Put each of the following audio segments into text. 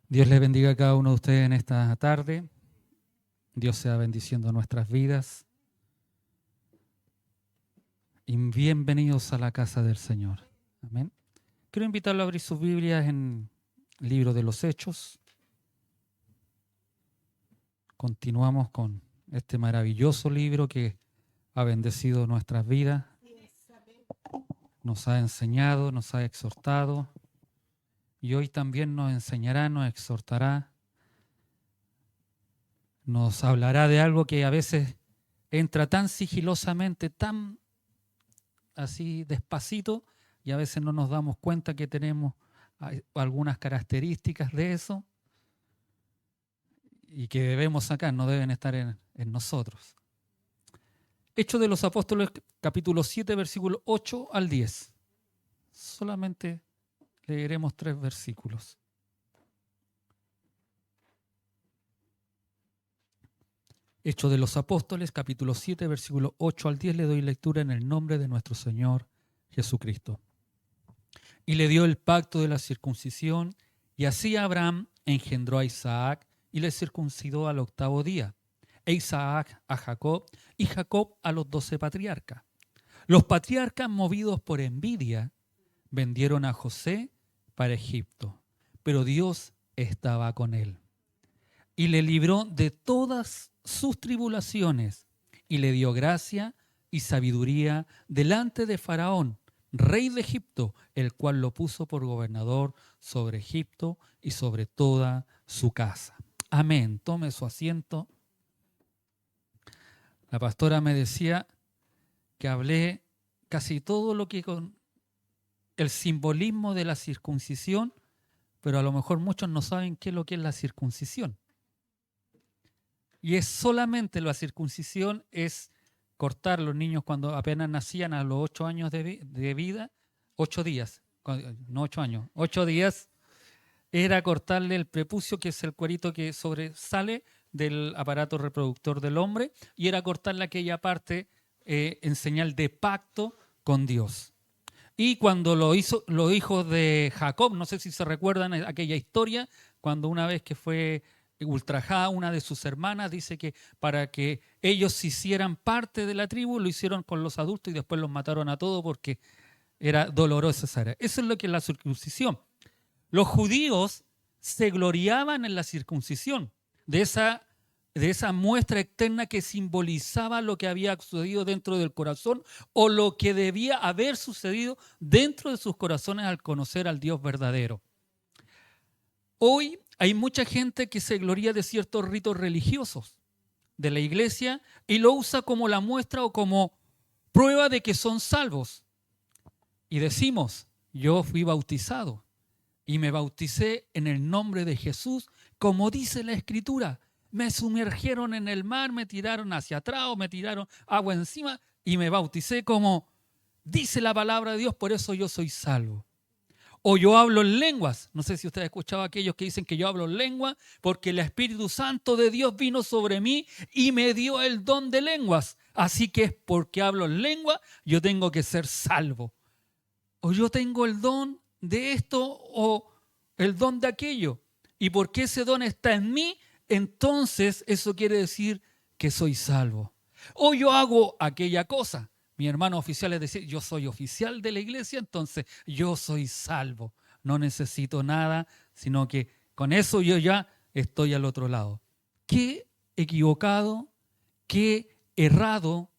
Dios les bendiga a cada uno de ustedes en esta tarde. Dios sea bendiciendo nuestras vidas. Y bienvenidos a la casa del Señor. Amén. Quiero invitarlo a abrir sus Biblias en el libro de los Hechos. Continuamos con este maravilloso libro que ha bendecido nuestras vidas. Nos ha enseñado, nos ha exhortado. Y hoy también nos enseñará, nos exhortará. Nos hablará de algo que a veces entra tan sigilosamente, tan así despacito, y a veces no nos damos cuenta que tenemos algunas características de eso y que debemos sacar, no deben estar en nosotros. Hechos de los Apóstoles, capítulo 7, versículo 8 al 10. Solamente leeremos 3 versículos. Hechos de los Apóstoles, capítulo 7, versículo 8 al 10, le doy lectura en el nombre de nuestro Señor Jesucristo. Y le dio el pacto de la circuncisión, y así Abraham engendró a Isaac y le circuncidó al 8º día, e Isaac a Jacob, y Jacob a los 12 patriarcas. Los patriarcas, movidos por envidia, vendieron a José para Egipto, pero Dios estaba con él y le libró de todas sus tribulaciones y le dio gracia y sabiduría delante de Faraón, rey de Egipto, el cual lo puso por gobernador sobre Egipto y sobre toda su casa. Amén. Tome su asiento. La pastora me decía que hablé casi todo lo que con el simbolismo de la circuncisión, pero a lo mejor muchos no saben qué es lo que es la circuncisión. Y es solamente la circuncisión, es cortar los niños cuando apenas nacían a los 8 años de vida, 8 días, no 8 años, 8 días, era cortarle el prepucio, que es el cuerito que sobresale del aparato reproductor del hombre, y era cortarle aquella parte en señal de pacto con Dios. Y cuando lo hizo los hijos de Jacob, no sé si se recuerdan aquella historia, cuando una vez que fue ultrajada una de sus hermanas, dice que para que ellos se hicieran parte de la tribu, lo hicieron con los adultos y después los mataron a todos porque era dolorosa esa área. Eso es lo que es la circuncisión. Los judíos se gloriaban en la circuncisión, de esa muestra externa que simbolizaba lo que había sucedido dentro del corazón o lo que debía haber sucedido dentro de sus corazones al conocer al Dios verdadero. Hoy hay mucha gente que se gloria de ciertos ritos religiosos de la iglesia y lo usa como la muestra o como prueba de que son salvos. Y decimos, yo fui bautizado y me bauticé en el nombre de Jesús, como dice la Escritura. Me sumergieron en el mar, me tiraron hacia atrás o me tiraron agua encima y me bauticé como dice la palabra de Dios, por eso yo soy salvo. O yo hablo en lenguas. No sé si usted ha escuchado a aquellos que dicen que yo hablo en lengua porque el Espíritu Santo de Dios vino sobre mí y me dio el don de lenguas. Así que es porque hablo en lengua, yo tengo que ser salvo. O yo tengo el don de esto o el don de aquello. Y porque ese don está en mí, entonces eso quiere decir que soy salvo. O yo hago aquella cosa. Mi hermano oficial es decir, yo soy oficial de la iglesia, entonces yo soy salvo. No necesito nada, sino que con eso yo ya estoy al otro lado. Qué equivocado, qué errado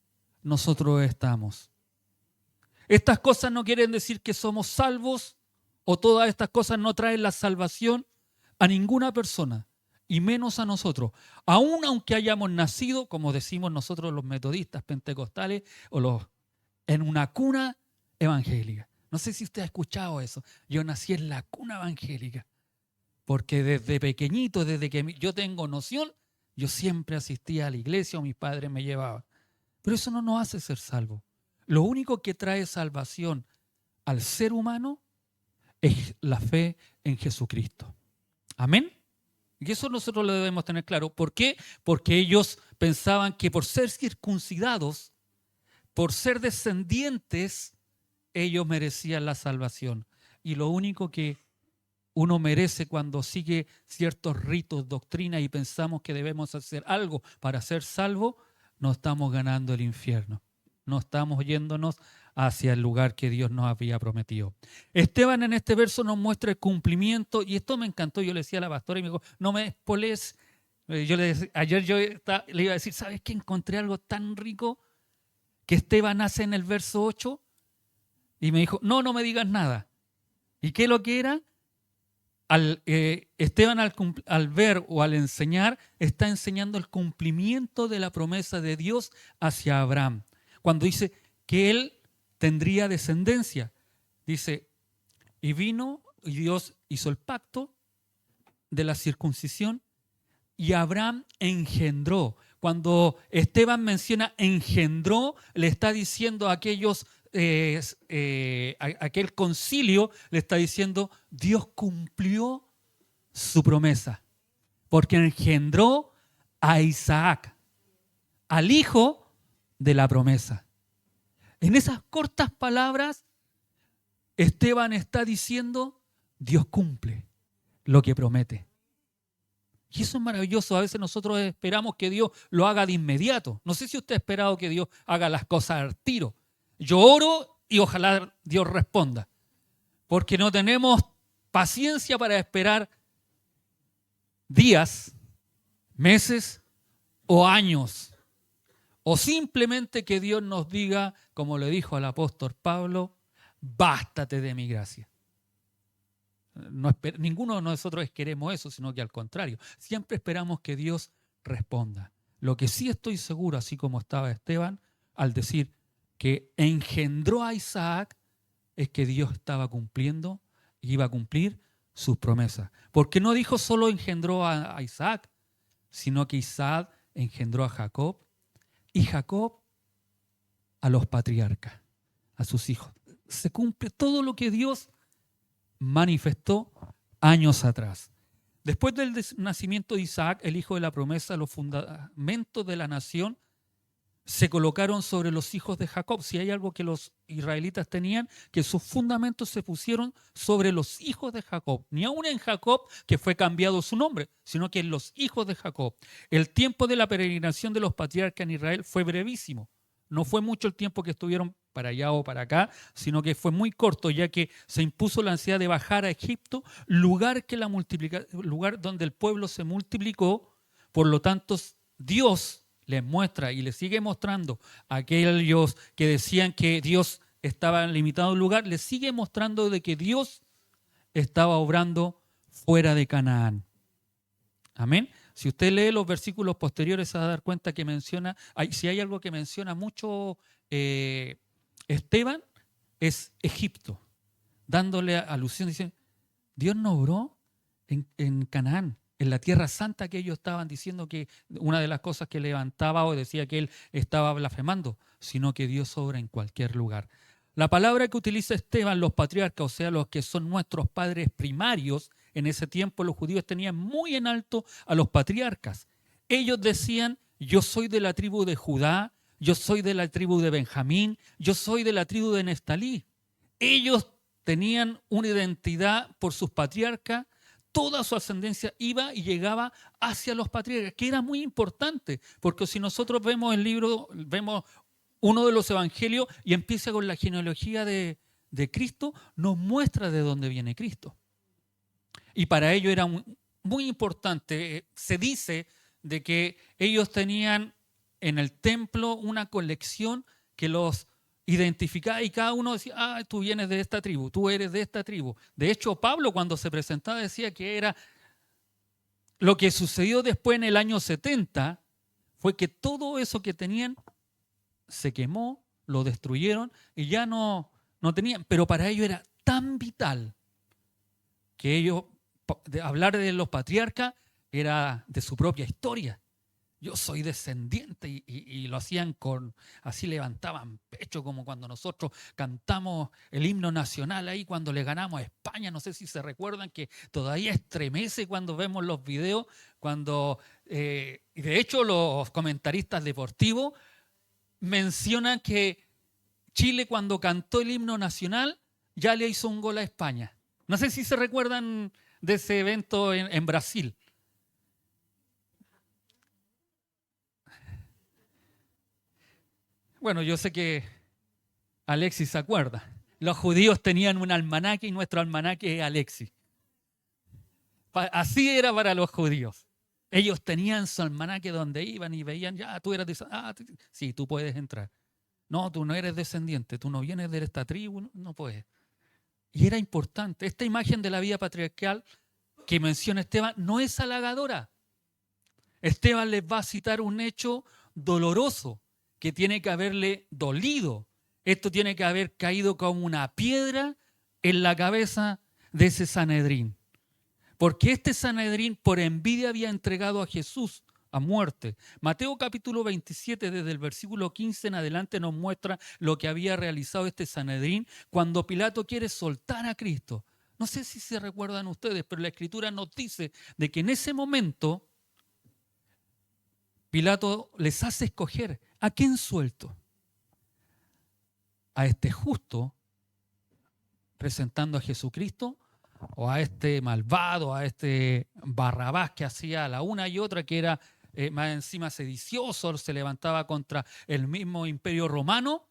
nosotros estamos. Estas cosas no quieren decir que somos salvos o todas estas cosas no traen la salvación a ninguna persona y menos a nosotros. Aún aunque hayamos nacido, como decimos nosotros los metodistas pentecostales o en una cuna evangélica. No sé si usted ha escuchado eso. Yo nací en la cuna evangélica porque desde pequeñito, desde que yo tengo noción, yo siempre asistía a la iglesia o mis padres me llevaban. Pero eso no nos hace ser salvos. Lo único que trae salvación al ser humano es la fe en Jesucristo. Amén. Y eso nosotros lo debemos tener claro. ¿Por qué? Porque ellos pensaban que por ser circuncidados, por ser descendientes, ellos merecían la salvación. Y lo único que uno merece cuando sigue ciertos ritos, doctrinas y pensamos que debemos hacer algo para ser salvo, no estamos ganando el infierno. No estamos yéndonos hacia el lugar que Dios nos había prometido. Esteban en este verso nos muestra el cumplimiento, y esto me encantó. Yo le decía a la pastora y me dijo, no me espoles. Ayer yo le iba a decir, ¿sabes qué? Encontré algo tan rico que Esteban hace en el verso 8 y me dijo, no me digas nada. ¿Y qué es lo que era? Esteban al ver o al enseñar, está enseñando el cumplimiento de la promesa de Dios hacia Abraham. Cuando dice que él tendría descendencia, dice, y vino y Dios hizo el pacto de la circuncisión y Abraham engendró. Cuando Esteban menciona engendró, le está diciendo a aquellos, aquel concilio, le está diciendo, Dios cumplió su promesa, porque engendró a Isaac, al hijo de la promesa. En esas cortas palabras, Esteban está diciendo, Dios cumple lo que promete. Y eso es maravilloso. A veces nosotros esperamos que Dios lo haga de inmediato. No sé si usted ha esperado que Dios haga las cosas al tiro. Yo oro y ojalá Dios responda. Porque no tenemos paciencia para esperar días, meses o años. O simplemente que Dios nos diga, como le dijo al apóstol Pablo, bástate de mi gracia. Ninguno de nosotros queremos eso, sino que al contrario, siempre esperamos que Dios responda. Lo que sí estoy seguro, así como estaba Esteban, al decir que engendró a Isaac, es que Dios estaba cumpliendo y iba a cumplir sus promesas. Porque no dijo solo engendró a Isaac, sino que Isaac engendró a Jacob y Jacob a los patriarcas, a sus hijos. Se cumple todo lo que Dios manifestó años atrás. Después del nacimiento de Isaac, el hijo de la promesa, los fundamentos de la nación se colocaron sobre los hijos de Jacob. Si hay algo que los israelitas tenían, que sus fundamentos se pusieron sobre los hijos de Jacob. Ni aún en Jacob, que fue cambiado su nombre, sino que en los hijos de Jacob. El tiempo de la peregrinación de los patriarcas en Israel fue brevísimo. No fue mucho el tiempo que estuvieron para allá o para acá, sino que fue muy corto, ya que se impuso la ansiedad de bajar a Egipto, lugar donde el pueblo se multiplicó. Por lo tanto, Dios les muestra y les sigue mostrando a aquellos que decían que Dios estaba limitado a un lugar, les sigue mostrando de que Dios estaba obrando fuera de Canaán. Amén. Si usted lee los versículos posteriores se va a dar cuenta que menciona, si hay algo que menciona mucho Esteban, es Egipto, dándole alusión, diciendo, Dios no obró en Canaán, en la tierra santa que ellos estaban diciendo que una de las cosas que levantaba o decía que él estaba blasfemando, sino que Dios obra en cualquier lugar. La palabra que utiliza Esteban, los patriarcas, o sea, los que son nuestros padres primarios, en ese tiempo los judíos tenían muy en alto a los patriarcas. Ellos decían, yo soy de la tribu de Judá, yo soy de la tribu de Benjamín, yo soy de la tribu de Neftalí. Ellos tenían una identidad por sus patriarcas, toda su ascendencia iba y llegaba hacia los patriarcas, que era muy importante, porque si nosotros vemos el libro, vemos uno de los evangelios y empieza con la genealogía de Cristo, nos muestra de dónde viene Cristo. Y para ello era muy importante. Se dice de que ellos tenían en el templo una colección que los identificaba y cada uno decía, tú vienes de esta tribu, tú eres de esta tribu. De hecho, Pablo cuando se presentaba decía que era lo que sucedió después en el año 70, fue que todo eso que tenían se quemó, lo destruyeron y ya no tenían. Pero para ellos era tan vital que ellos, hablar de los patriarcas era de su propia historia. Yo soy descendiente y lo hacían así levantaban pecho como cuando nosotros cantamos el himno nacional ahí cuando le ganamos a España. No sé si se recuerdan que todavía estremece cuando vemos los videos, y de hecho los comentaristas deportivos mencionan que Chile cuando cantó el himno nacional ya le hizo un gol a España. No sé si se recuerdan de ese evento en Brasil. Bueno, yo sé que Alexis se acuerda. Los judíos tenían un almanaque y nuestro almanaque es Alexis. Así era para los judíos. Ellos tenían su almanaque donde iban y veían, ya, tú eras sí, tú puedes entrar. No, tú no eres descendiente, tú no vienes de esta tribu, no puedes. Y era importante. Esta imagen de la vida patriarcal que menciona Esteban no es halagadora. Esteban les va a citar un hecho doloroso que tiene que haberle dolido. Esto tiene que haber caído como una piedra en la cabeza de ese Sanedrín. Porque este Sanedrín por envidia había entregado a Jesús a muerte. Mateo capítulo 27, desde el versículo 15 en adelante, nos muestra lo que había realizado este Sanedrín cuando Pilato quiere soltar a Cristo. No sé si se recuerdan ustedes, pero la Escritura nos dice de que en ese momento Pilato les hace escoger a quién suelto. A este justo, presentando a Jesucristo, o a este malvado, a este Barrabás que hacía la una y otra, que era más encima sedicioso, se levantaba contra el mismo imperio romano,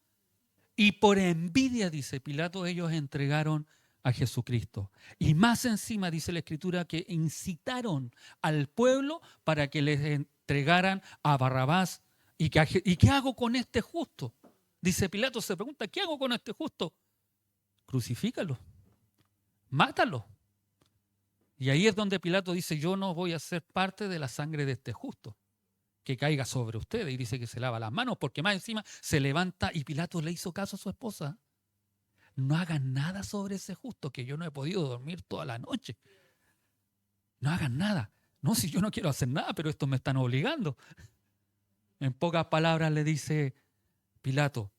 y por envidia, dice Pilato, ellos entregaron a Jesucristo. Y más encima, dice la Escritura, que incitaron al pueblo para que les entregaran a Barrabás. ¿Y qué hago con este justo? Dice Pilato, se pregunta, ¿qué hago con este justo? Crucifícalo, mátalo. Y ahí es donde Pilato dice, yo no voy a ser parte de la sangre de este justo, que caiga sobre ustedes. Y dice que se lava las manos, porque más encima se levanta y Pilato le hizo caso a su esposa. No hagan nada sobre ese justo, que yo no he podido dormir toda la noche. No hagan nada. No, si yo no quiero hacer nada, pero estos me están obligando. En pocas palabras le dice Pilato,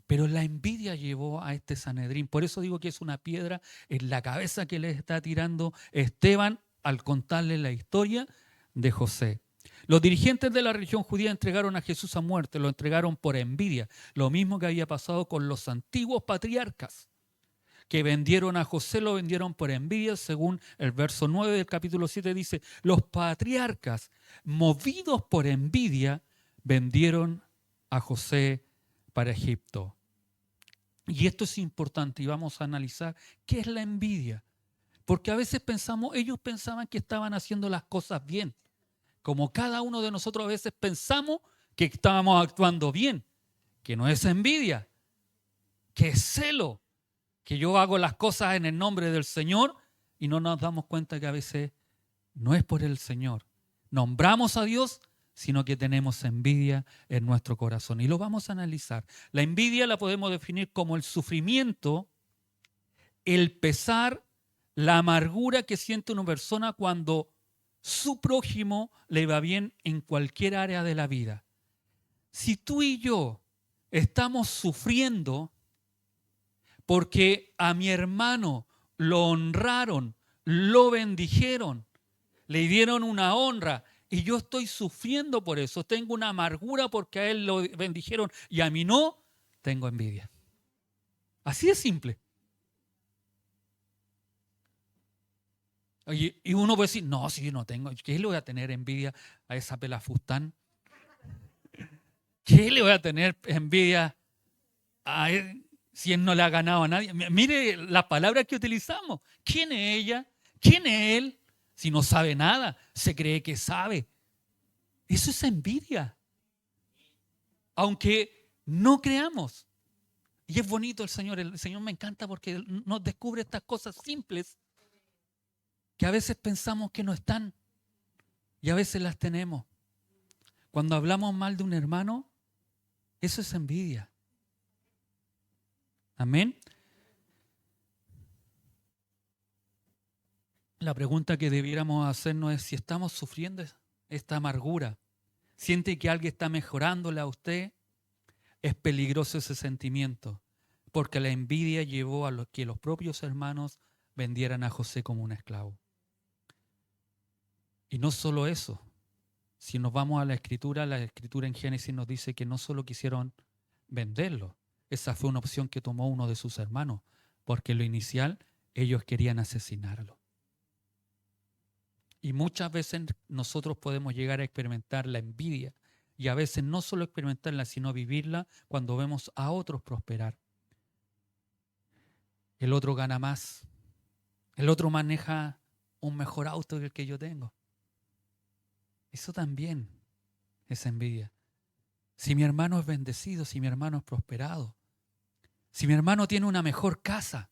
pero la envidia llevó a este Sanedrín. Por eso digo que es una piedra en la cabeza que le está tirando Esteban al contarle la historia de José. Los dirigentes de la religión judía entregaron a Jesús a muerte, lo entregaron por envidia. Lo mismo que había pasado con los antiguos patriarcas, que vendieron a José, lo vendieron por envidia, según el verso 9 del capítulo 7 dice, los patriarcas, movidos por envidia, vendieron a José para Egipto. Y esto es importante y vamos a analizar qué es la envidia. Porque a veces ellos pensaban que estaban haciendo las cosas bien. Como cada uno de nosotros a veces pensamos que estábamos actuando bien. Que no es envidia, que es celo. Que yo hago las cosas en el nombre del Señor y no nos damos cuenta que a veces no es por el Señor. Nombramos a Dios, sino que tenemos envidia en nuestro corazón. Y lo vamos a analizar. La envidia la podemos definir como el sufrimiento, el pesar, la amargura que siente una persona cuando su prójimo le va bien en cualquier área de la vida. Si tú y yo estamos sufriendo porque a mi hermano lo honraron, lo bendijeron, le dieron una honra, y yo estoy sufriendo por eso, tengo una amargura porque a él lo bendijeron y a mí no, tengo envidia. Así de simple. Y uno puede decir, no, si yo no tengo, ¿qué le voy a tener envidia a esa pelafustán? ¿Qué le voy a tener envidia a él si él no le ha ganado a nadie? Mire las palabras que utilizamos. ¿Quién es ella? ¿Quién es él? Si no sabe nada, se cree que sabe. Eso es envidia. Aunque no creamos. Y es bonito el Señor me encanta porque nos descubre estas cosas simples que a veces pensamos que no están y a veces las tenemos. Cuando hablamos mal de un hermano, eso es envidia. Amén. La pregunta que debiéramos hacernos es si estamos sufriendo esta amargura. ¿Siente que alguien está mejorándole a usted? Es peligroso ese sentimiento, porque la envidia llevó a que los propios hermanos vendieran a José como un esclavo. Y no solo eso, si nos vamos a la escritura en Génesis nos dice que no solo quisieron venderlo, esa fue una opción que tomó uno de sus hermanos, porque en lo inicial ellos querían asesinarlo. Y muchas veces nosotros podemos llegar a experimentar la envidia y a veces no solo experimentarla, sino vivirla cuando vemos a otros prosperar. El otro gana más, el otro maneja un mejor auto que el que yo tengo. Eso también es envidia. Si mi hermano es bendecido, si mi hermano es prosperado, si mi hermano tiene una mejor casa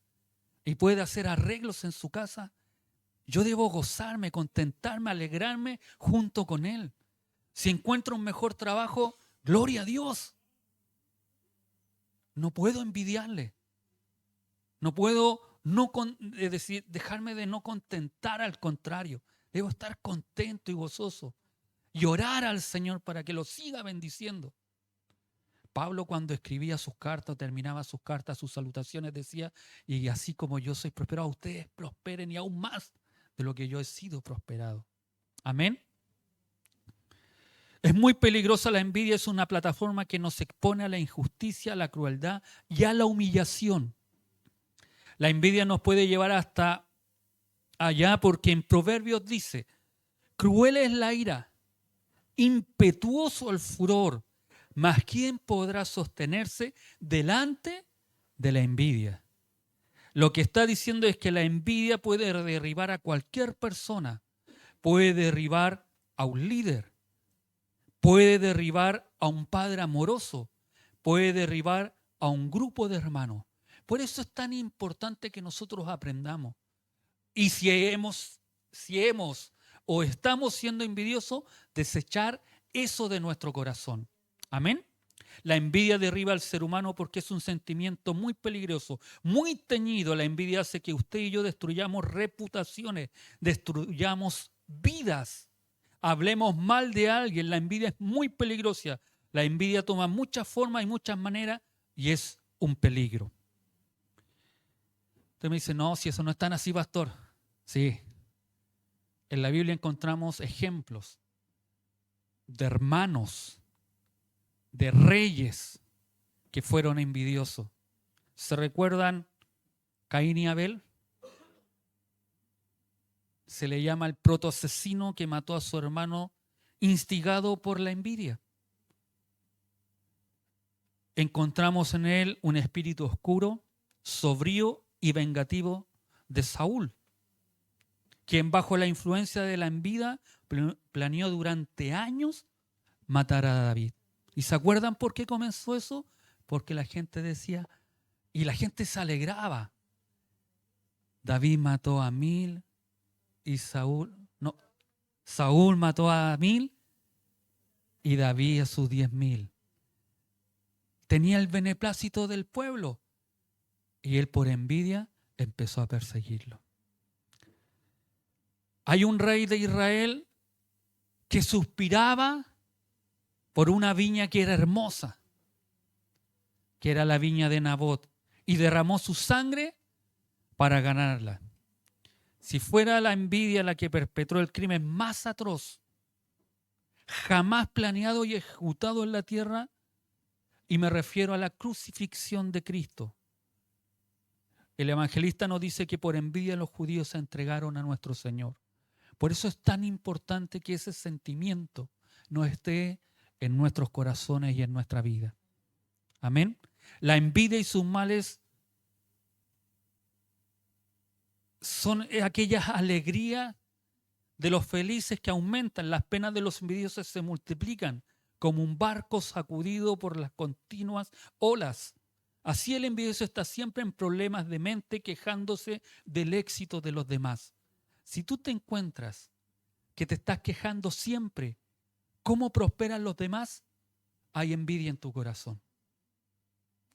y puede hacer arreglos en su casa, yo debo gozarme, contentarme, alegrarme junto con él. Si encuentro un mejor trabajo, gloria a Dios. No puedo envidiarle. No puedo dejarme de no contentar, al contrario. Debo estar contento y gozoso y orar al Señor para que lo siga bendiciendo. Pablo, cuando escribía sus cartas, terminaba sus cartas, sus salutaciones, decía: y así como yo soy prosperado, ustedes prosperen y aún más de lo que yo he sido prosperado. Amén. Es muy peligrosa la envidia, es una plataforma que nos expone a la injusticia, a la crueldad y a la humillación. La envidia nos puede llevar hasta allá porque en Proverbios dice: cruel es la ira, impetuoso el furor, mas ¿quién podrá sostenerse delante de la envidia? Lo que está diciendo es que la envidia puede derribar a cualquier persona, puede derribar a un líder, puede derribar a un padre amoroso, puede derribar a un grupo de hermanos. Por eso es tan importante que nosotros aprendamos. Y si hemos o estamos siendo envidiosos, desechar eso de nuestro corazón. Amén. La envidia derriba al ser humano porque es un sentimiento muy peligroso, muy teñido. La envidia hace que usted y yo destruyamos reputaciones, destruyamos vidas, hablemos mal de alguien. La envidia es muy peligrosa. La envidia toma muchas formas y muchas maneras y es un peligro. Usted me dice: no, si eso no es tan así, pastor. Sí. En la Biblia encontramos ejemplos de hermanos, de reyes que fueron envidiosos. ¿Se recuerdan Caín y Abel? Se le llama el protoasesino que mató a su hermano instigado por la envidia. Encontramos en él un espíritu oscuro, sombrío y vengativo de Saúl, quien bajo la influencia de la envidia planeó durante años matar a David. ¿Y se acuerdan por qué comenzó eso? Porque la gente decía, y la gente se alegraba: David mató a 1000 y Saúl mató a 1000 y David a sus 10.000. Tenía el beneplácito del pueblo y él, por envidia, empezó a perseguirlo. Hay un rey de Israel que suspiraba por una viña que era hermosa, que era la viña de Nabot, y derramó su sangre para ganarla. Si fuera la envidia la que perpetró el crimen más atroz jamás planeado y ejecutado en la tierra, y me refiero a la crucifixión de Cristo. El evangelista nos dice que por envidia los judíos se entregaron a nuestro Señor. Por eso es tan importante que ese sentimiento no esté en nuestros corazones y en nuestra vida. Amén. La envidia y sus males son aquellas alegrías de los felices que aumentan. Las penas de los envidiosos se multiplican como un barco sacudido por las continuas olas. Así el envidioso está siempre en problemas de mente, quejándose del éxito de los demás. Si tú te encuentras que te estás quejando siempre cómo prosperan los demás, hay envidia en tu corazón.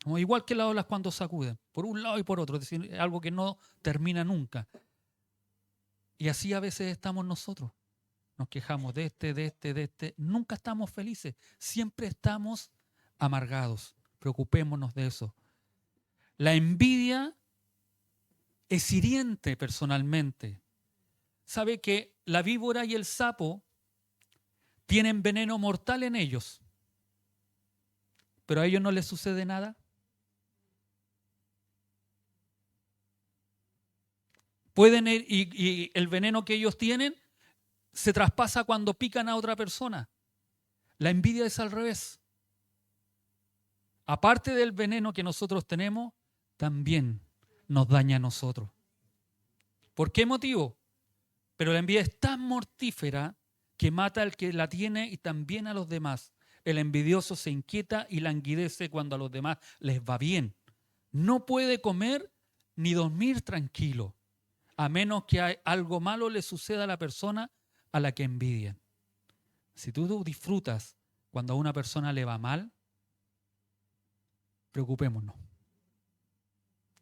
Como igual que las olas cuando sacuden, por un lado y por otro, es decir, algo que no termina nunca. Y así a veces estamos nosotros. Nos quejamos de este. Nunca estamos felices. Siempre estamos amargados. Preocupémonos de eso. La envidia es hiriente personalmente. ¿Sabe que la víbora y el sapo tienen veneno mortal en ellos, pero a ellos no les sucede nada? Pueden ir, y el veneno que ellos tienen se traspasa cuando pican a otra persona. La envidia es al revés. Aparte del veneno que nosotros tenemos, también nos daña a nosotros. ¿Por qué motivo? Pero la envidia es tan mortífera que mata al que la tiene y también a los demás. El envidioso se inquieta y languidece cuando a los demás les va bien. No puede comer ni dormir tranquilo, a menos que algo malo le suceda a la persona a la que envidian. Si tú disfrutas cuando a una persona le va mal, preocupémonos.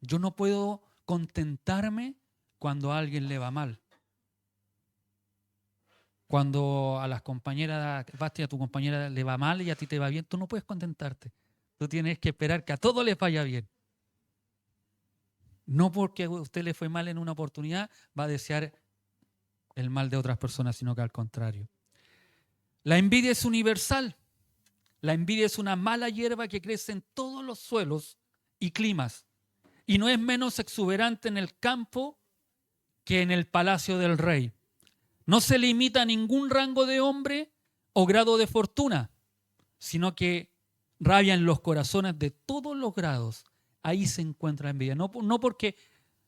Yo no puedo contentarme cuando a alguien le va mal. Cuando a las compañeras, Basti, a tu compañera le va mal y a ti te va bien, tú no puedes contentarte. Tú tienes que esperar que a todos les vaya bien. No porque a usted le fue mal en una oportunidad, va a desear el mal de otras personas, sino que al contrario. La envidia es universal. La envidia es una mala hierba que crece en todos los suelos y climas. Y no es menos exuberante en el campo que en el palacio del rey. No se limita a ningún rango de hombre o grado de fortuna, sino que rabia en los corazones de todos los grados. Ahí se encuentra la envidia. No porque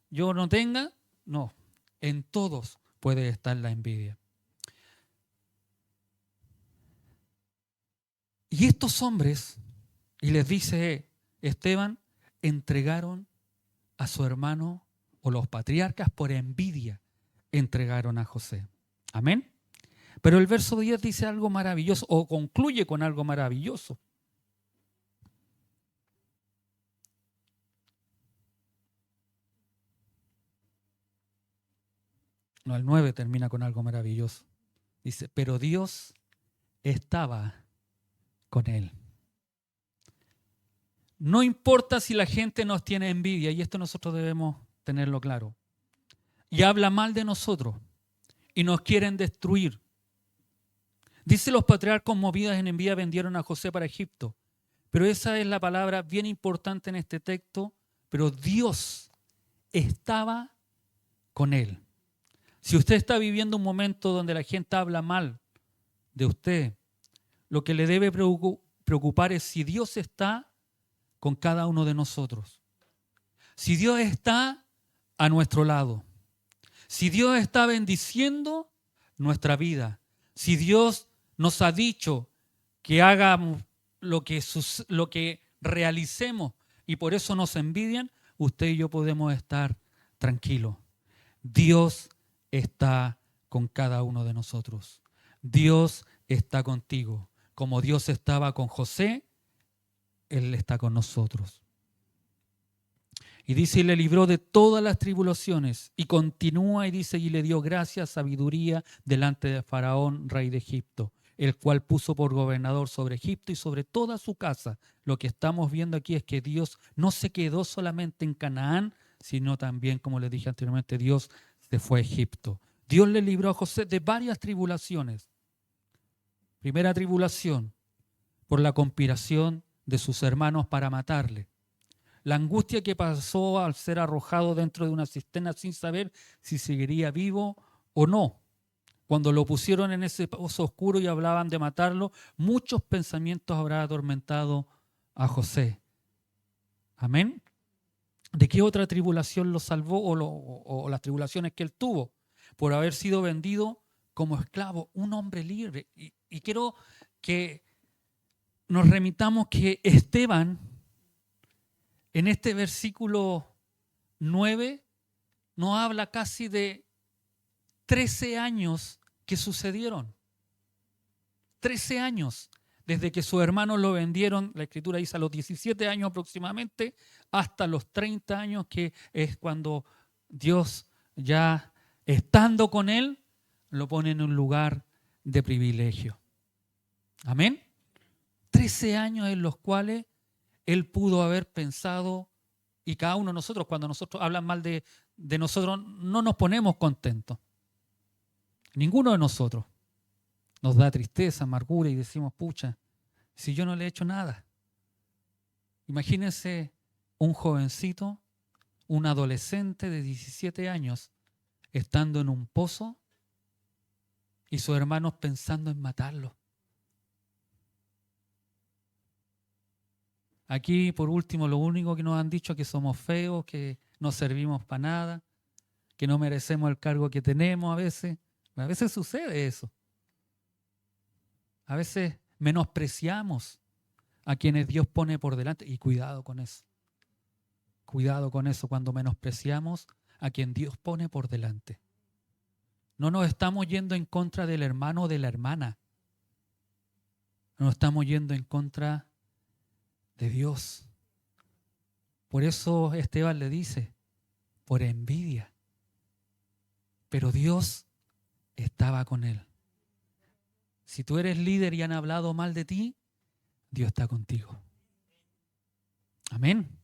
yo no tenga, no. En todos puede estar la envidia. Y estos hombres, y les dice Esteban, entregaron a su hermano, o los patriarcas por envidia entregaron a José. Amén. Pero el verso 10 dice algo maravilloso, o concluye con algo maravilloso. No, el 9 termina con algo maravilloso. Dice, pero Dios estaba con él. No importa si la gente nos tiene envidia, y esto nosotros debemos tenerlo claro, y habla mal de nosotros, y nos quieren destruir. Dice, los patriarcas movidos en envidia vendieron a José para Egipto. Pero esa es la palabra bien importante en este texto, pero Dios estaba con él. Si usted está viviendo un momento donde la gente habla mal de usted, lo que le debe preocupar es si Dios está con cada uno de nosotros. Si Dios está a nuestro lado. Si Dios está bendiciendo nuestra vida. Si Dios nos ha dicho que hagamos lo que realicemos y por eso nos envidian, usted y yo podemos estar tranquilos. Dios está con cada uno de nosotros. Dios está contigo. Como Dios estaba con José, Él está con nosotros. Y dice, y le libró de todas las tribulaciones. Y continúa y dice, y le dio gracia, sabiduría delante de Faraón, rey de Egipto, el cual puso por gobernador sobre Egipto y sobre toda su casa. Lo que estamos viendo aquí es que Dios no se quedó solamente en Canaán, sino también, como les dije anteriormente, Dios se fue a Egipto. Dios le libró a José de varias tribulaciones. Primera tribulación, por la conspiración de sus hermanos para matarle. La angustia que pasó al ser arrojado dentro de una cisterna sin saber si seguiría vivo o no. Cuando lo pusieron en ese pozo oscuro y hablaban de matarlo, muchos pensamientos habrá atormentado a José. Amén. ¿De qué otra tribulación lo salvó o las tribulaciones que él tuvo? Por haber sido vendido como esclavo, un hombre libre. Y quiero que nos remitamos que Esteban, en este versículo 9, nos habla casi de 13 años que sucedieron. 13 años desde que sus hermanos lo vendieron, la escritura dice a los 17 años aproximadamente, hasta los 30 años, que es cuando Dios, ya estando con él, lo pone en un lugar de privilegio. Amén. 13 años en los cuales él pudo haber pensado, y cada uno de nosotros, cuando nosotros hablan mal de nosotros, no nos ponemos contentos. Ninguno de nosotros. Nos da tristeza, amargura y decimos, pucha, si yo no le he hecho nada. Imagínense un jovencito, un adolescente de 17 años, estando en un pozo y sus hermanos pensando en matarlo. Aquí, por último, lo único que nos han dicho es que somos feos, que no servimos para nada, que no merecemos el cargo que tenemos a veces. A veces sucede eso. A veces menospreciamos a quienes Dios pone por delante. Y cuidado con eso. Cuidado con eso cuando menospreciamos a quien Dios pone por delante. No nos estamos yendo en contra del hermano o de la hermana. No nos estamos yendo en contra de Dios. Por eso Esteban le dice, por envidia. Pero Dios estaba con él. Si tú eres líder y han hablado mal de ti, Dios está contigo. Amén.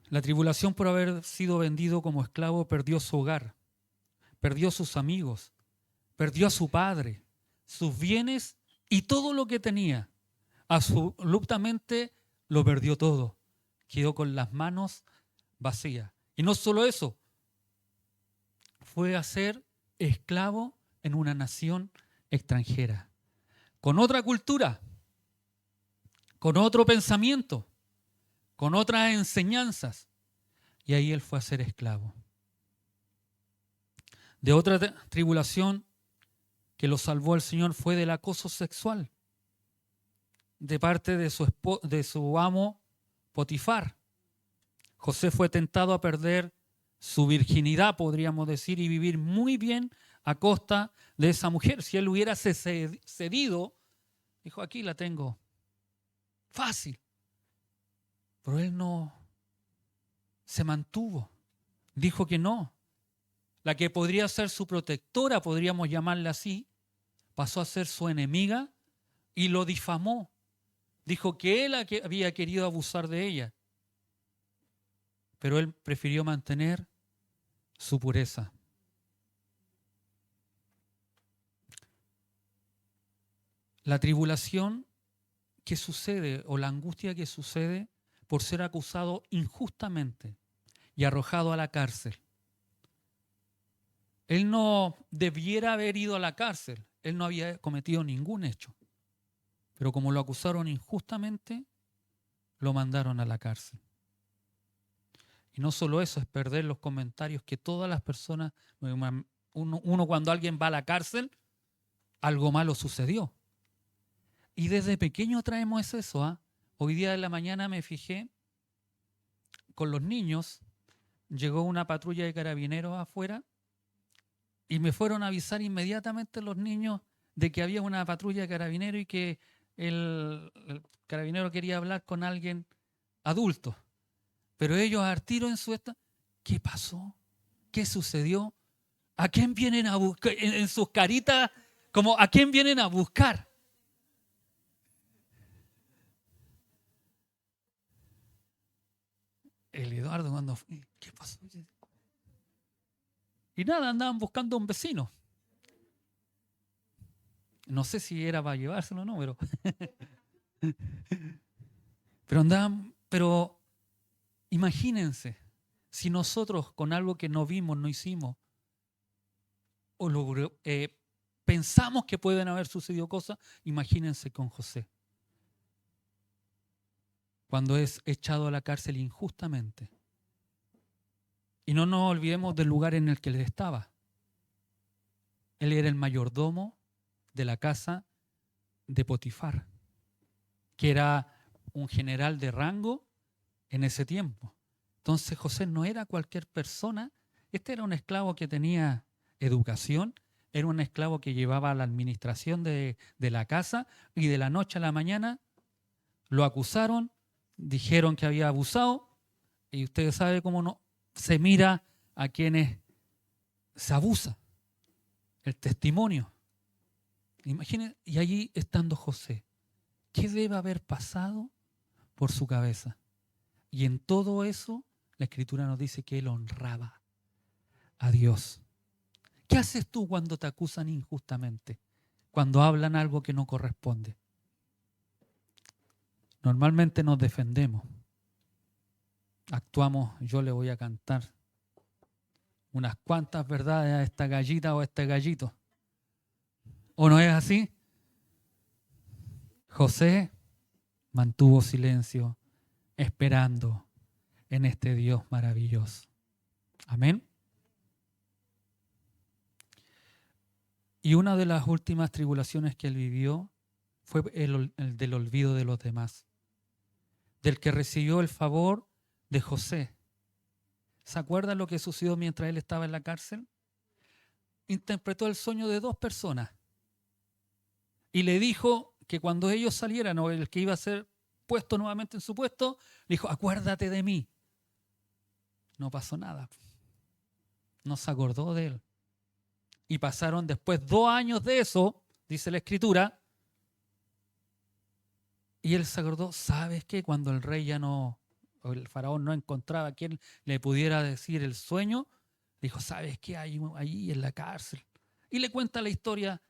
La tribulación por haber sido vendido como esclavo perdió su hogar, perdió sus amigos, perdió a su padre, sus bienes y todo lo que tenía. Absolutamente lo perdió todo. Quedó con las manos vacías. Y no solo eso, fue a ser esclavo en una nación extranjera, con otra cultura, con otro pensamiento, con otras enseñanzas. Y ahí él fue a ser esclavo. De otra tribulación que lo salvó el Señor fue del acoso sexual de parte de su amo Potifar. José fue tentado a perder su virginidad, podríamos decir, y vivir muy bien a costa de esa mujer. Si él hubiera cedido, dijo, aquí la tengo, fácil. Pero él no se mantuvo, dijo que no. La que podría ser su protectora, podríamos llamarla así, pasó a ser su enemiga y lo difamó. Dijo que él había querido abusar de ella. Pero él prefirió mantener su pureza. La tribulación que sucede o la angustia que sucede por ser acusado injustamente y arrojado a la cárcel. Él no debiera haber ido a la cárcel. Él no había cometido ningún hecho. Pero como lo acusaron injustamente, lo mandaron a la cárcel. Y no solo eso, es perder los comentarios que todas las personas, uno cuando alguien va a la cárcel, algo malo sucedió. Y desde pequeño traemos eso. ¿Ah? Hoy día de la mañana me fijé con los niños, llegó una patrulla de carabineros afuera y me fueron a avisar inmediatamente los niños de que había una patrulla de carabineros y que el carabinero quería hablar con alguien adulto. Pero ellos al tiro en su ¿qué pasó? ¿Qué sucedió? ¿A quién vienen a buscar? En sus caritas, como ¿a quién vienen a buscar? El Eduardo cuando ¿qué pasó? Y nada, andaban buscando a un vecino. No sé si era para llevárselo o no, pero andaban, pero imagínense, si nosotros con algo que no vimos, no hicimos, o pensamos que pueden haber sucedido cosas, imagínense con José. Cuando es echado a la cárcel injustamente. Y no nos olvidemos del lugar en el que él estaba. Él era el mayordomo de la casa de Potifar, que era un general de rango en ese tiempo. Entonces José no era cualquier persona, este era un esclavo que tenía educación, era un esclavo que llevaba la administración de la casa y de la noche a la mañana lo acusaron, dijeron que había abusado y ustedes saben cómo no se mira a quienes se abusa, el testimonio. Imaginen, y allí estando José, ¿qué debe haber pasado por su cabeza? Y en todo eso, la Escritura nos dice que él honraba a Dios. ¿Qué haces tú cuando te acusan injustamente? Cuando hablan algo que no corresponde. Normalmente nos defendemos. Actuamos, yo le voy a cantar unas cuantas verdades a esta gallita o a este gallito. ¿O no es así? José mantuvo silencio esperando en este Dios maravilloso. Amén. Y una de las últimas tribulaciones que él vivió fue el del olvido de los demás, del que recibió el favor de José. ¿Se acuerdan lo que sucedió mientras él estaba en la cárcel? Interpretó el sueño de dos personas y le dijo que cuando ellos salieran, o el que iba a ser puesto nuevamente en su puesto, le dijo, acuérdate de mí. No pasó nada. No se acordó de él. Y pasaron después 2 años de eso, dice la Escritura, y él se acordó, ¿sabes qué? Cuando el rey ya no, o el faraón no encontraba a quien le pudiera decir el sueño, dijo, ¿sabes qué? Hay ahí en la cárcel. Y le cuenta la historia,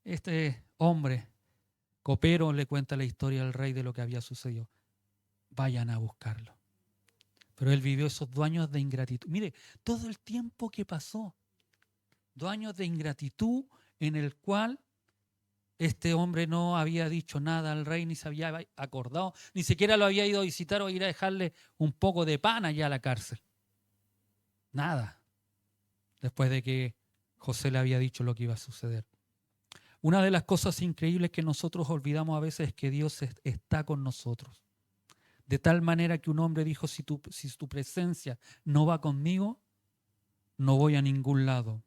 este hombre, copero, le cuenta la historia al rey de lo que había sucedido. Vayan a buscarlo. Pero él vivió esos 2 años de ingratitud. Mire, todo el tiempo que pasó, 2 años de ingratitud en el cual este hombre no había dicho nada al rey, ni se había acordado, ni siquiera lo había ido a visitar o ir a dejarle un poco de pan allá a la cárcel. Nada. Después de que José le había dicho lo que iba a suceder. Una de las cosas increíbles que nosotros olvidamos a veces es que Dios está con nosotros. De tal manera que un hombre dijo, si tu presencia no va conmigo, no voy a ningún lado.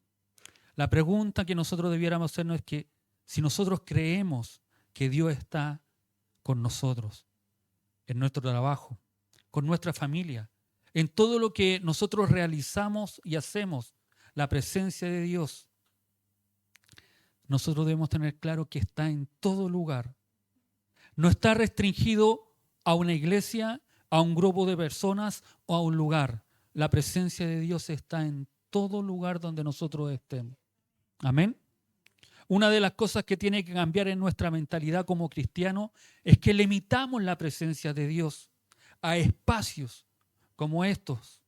La pregunta que nosotros debiéramos hacernos es que si nosotros creemos que Dios está con nosotros, en nuestro trabajo, con nuestra familia, en todo lo que nosotros realizamos y hacemos, la presencia de Dios, nosotros debemos tener claro que está en todo lugar. No está restringido a una iglesia, a un grupo de personas o a un lugar. La presencia de Dios está en todo lugar donde nosotros estemos. Amén. Una de las cosas que tiene que cambiar en nuestra mentalidad como cristianos es que limitamos la presencia de Dios a espacios como estos.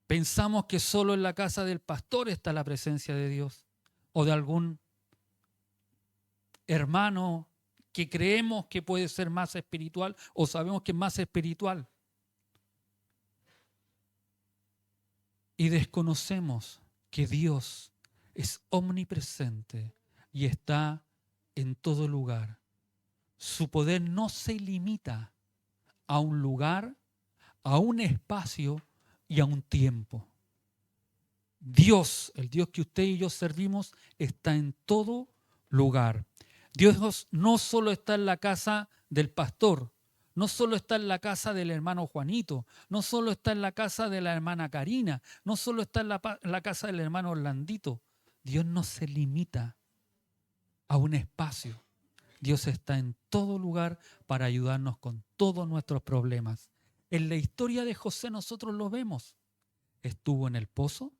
Pensamos que solo en la casa del pastor está la presencia de Dios o de algún hermano que creemos que puede ser más espiritual o sabemos que es más espiritual. Y desconocemos que Dios es omnipresente y está en todo lugar. Su poder no se limita a un lugar, a un espacio y a un tiempo. Dios, el Dios que usted y yo servimos, está en todo lugar. Dios no solo está en la casa del pastor, no solo está en la casa del hermano Juanito, no solo está en la casa de la hermana Karina, no solo está en la casa del hermano Orlandito. Dios no se limita a un espacio. Dios está en todo lugar para ayudarnos con todos nuestros problemas. En la historia de José nosotros lo vemos. Estuvo en el pozo,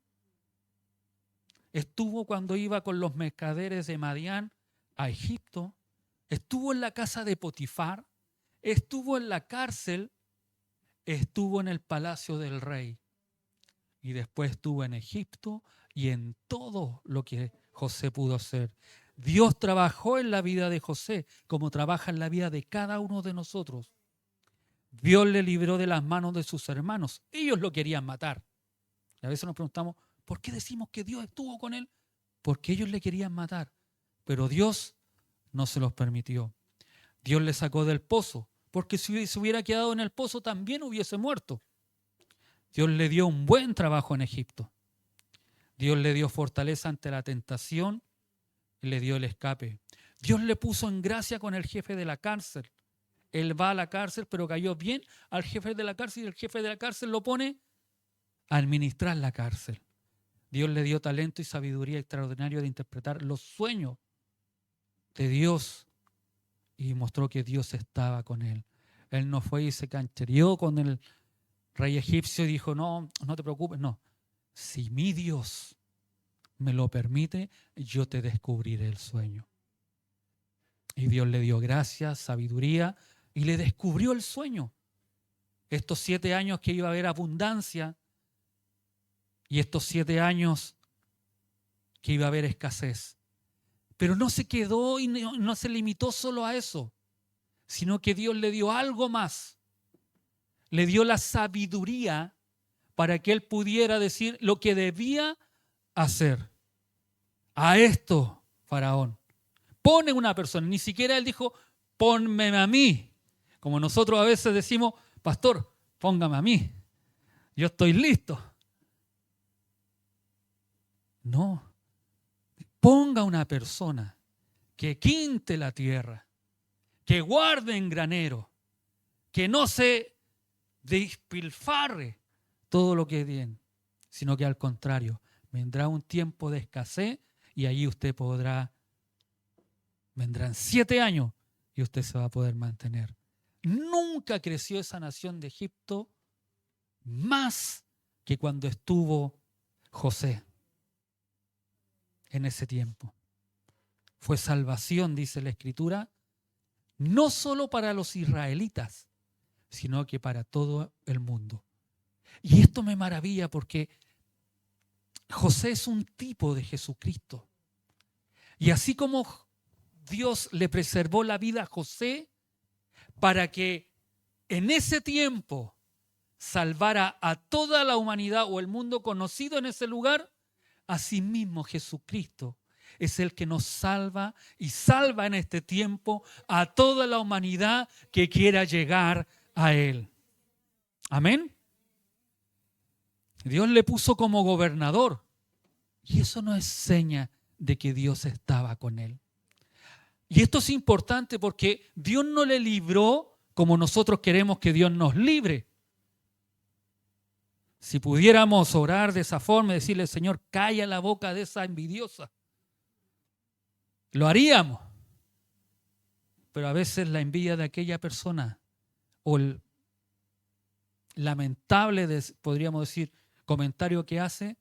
estuvo cuando iba con los mercaderes de Madián a Egipto, estuvo en la casa de Potifar, estuvo en la cárcel, estuvo en el palacio del rey y después estuvo en Egipto y en todo lo que José pudo hacer. Dios trabajó en la vida de José como trabaja en la vida de cada uno de nosotros. Dios le libró de las manos de sus hermanos. Ellos lo querían matar. Y a veces nos preguntamos, ¿por qué decimos que Dios estuvo con él? Porque ellos le querían matar. Pero Dios no se los permitió. Dios le sacó del pozo, porque si se hubiera quedado en el pozo también hubiese muerto. Dios le dio un buen trabajo en Egipto. Dios le dio fortaleza ante la tentación y le dio el escape. Dios le puso en gracia con el jefe de la cárcel. Él va a la cárcel, pero cayó bien al jefe de la cárcel y el jefe de la cárcel lo pone a administrar la cárcel. Dios le dio talento y sabiduría extraordinario de interpretar los sueños de Dios y mostró que Dios estaba con él. Él no fue y se canchereó con el rey egipcio y dijo, no, no te preocupes, no. Si mi Dios me lo permite, yo te descubriré el sueño. Y Dios le dio gracia, sabiduría y le descubrió el sueño. estos 7 años que iba a haber abundancia y estos 7 años que iba a haber escasez. Pero no se quedó y no se limitó solo a eso, sino que Dios le dio algo más. Le dio la sabiduría para que él pudiera decir lo que debía hacer. A esto, Faraón, pone una persona. Ni siquiera él dijo, ponme a mí. Como nosotros a veces decimos, pastor, póngame a mí. Yo estoy listo. No. Ponga una persona que quinte la tierra, que guarde en granero, que no se despilfarre todo lo que tiene, sino que al contrario, vendrá un tiempo de escasez y allí usted vendrán 7 años y usted se va a poder mantener. Nunca creció esa nación de Egipto más que cuando estuvo José en ese tiempo. Fue salvación, dice la Escritura, no solo para los israelitas, sino que para todo el mundo. Y esto me maravilla porque José es un tipo de Jesucristo. Y así como Dios le preservó la vida a José para que en ese tiempo salvara a toda la humanidad o el mundo conocido en ese lugar, asimismo Jesucristo es el que nos salva y salva en este tiempo a toda la humanidad que quiera llegar a Él. Amén. Dios le puso como gobernador y eso no es seña de que Dios estaba con él. Y esto es importante porque Dios no le libró como nosotros queremos que Dios nos libre. Si pudiéramos orar de esa forma y decirle, Señor, calla la boca de esa envidiosa, lo haríamos. Pero a veces la envidia de aquella persona o el lamentable, podríamos decir, comentario que hace,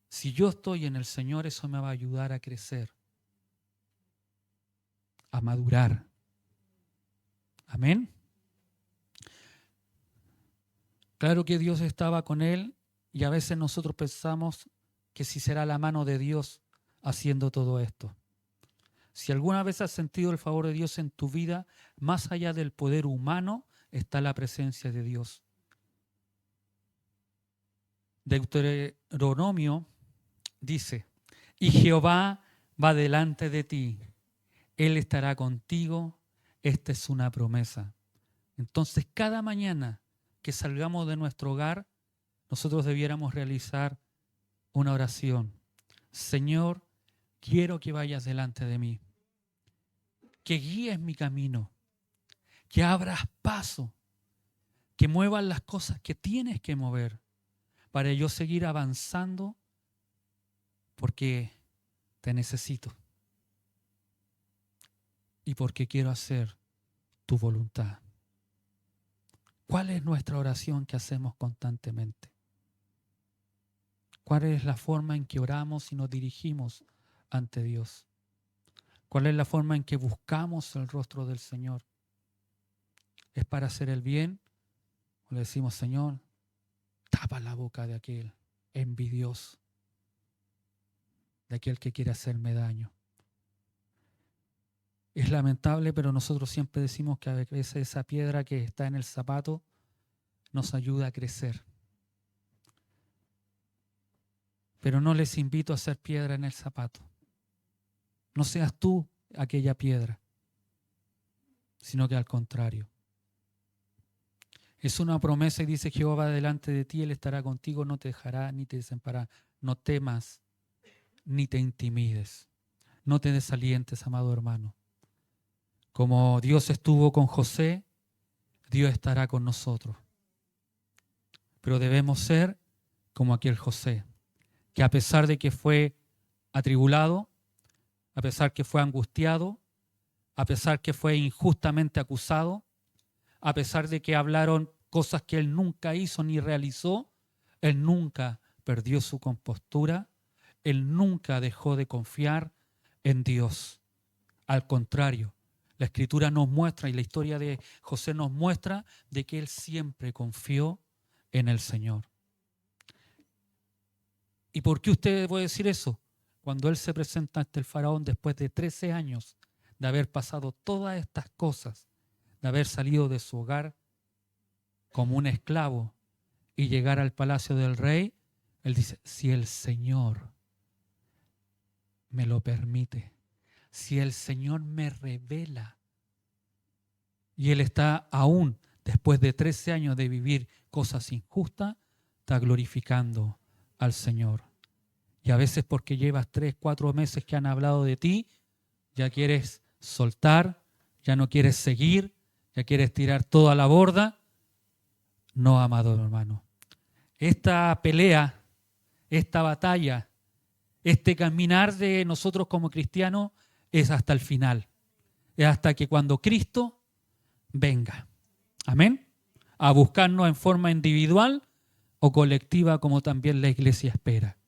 si yo estoy en el Señor, eso me va a ayudar a crecer, a madurar. Amén. Claro que Dios estaba con él y a veces nosotros pensamos que si será la mano de Dios haciendo todo esto. Si alguna vez has sentido el favor de Dios en tu vida, más allá del poder humano está la presencia de Dios. Deuteronomio dice, y Jehová va delante de ti, Él estará contigo, esta es una promesa. Entonces cada mañana que salgamos de nuestro hogar, nosotros debiéramos realizar una oración. Señor, quiero que vayas delante de mí, que guíes mi camino, que abras paso, que muevas las cosas que tienes que mover para yo seguir avanzando porque te necesito y porque quiero hacer tu voluntad. ¿Cuál es nuestra oración que hacemos constantemente? ¿Cuál es la forma en que oramos y nos dirigimos ante Dios? ¿Cuál es la forma en que buscamos el rostro del Señor? ¿Es para hacer el bien? ¿O le decimos, Señor, tapa la boca de aquel envidioso, de aquel que quiere hacerme daño? Es lamentable, pero nosotros siempre decimos que a veces esa piedra que está en el zapato nos ayuda a crecer. Pero no les invito a hacer piedra en el zapato. No seas tú aquella piedra, sino que al contrario. Es una promesa y dice, Jehová va delante de ti, Él estará contigo, no te dejará ni te desamparará. No temas ni te intimides. No te desalientes, amado hermano. Como Dios estuvo con José, Dios estará con nosotros. Pero debemos ser como aquel José, que a pesar de que fue atribulado, a pesar que fue angustiado, a pesar que fue injustamente acusado, a pesar de que hablaron cosas que él nunca hizo ni realizó, él nunca perdió su compostura, él nunca dejó de confiar en Dios. Al contrario, La Escritura nos muestra y la historia de José nos muestra de que él siempre confió en el Señor. ¿Y por qué usted puede decir eso? Cuando él se presenta ante el faraón después de 13 años de haber pasado todas estas cosas, de haber salido de su hogar como un esclavo y llegar al palacio del rey, él dice, si el Señor me lo permite, si el Señor me revela, y él está aún, después de 13 años de vivir cosas injustas, está glorificando al Señor. Y a veces porque llevas 3, 4 meses que han hablado de ti, ya quieres soltar, ya no quieres seguir, ya quieres tirar todo a la borda. No, amado hermano. Esta pelea, esta batalla, este caminar de nosotros como cristianos es hasta el final. Es hasta que cuando Cristo venga. Amén. A buscarnos en forma individual o colectiva como también la iglesia espera.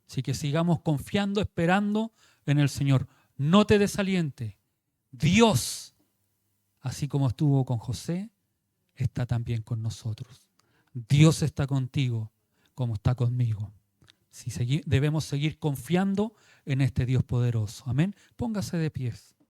Así que sigamos confiando, esperando en el Señor. No te desalientes. Dios, así como estuvo con José, está también con nosotros. Dios está contigo como está conmigo. Debemos seguir confiando en este Dios poderoso. Amén. Póngase de pie.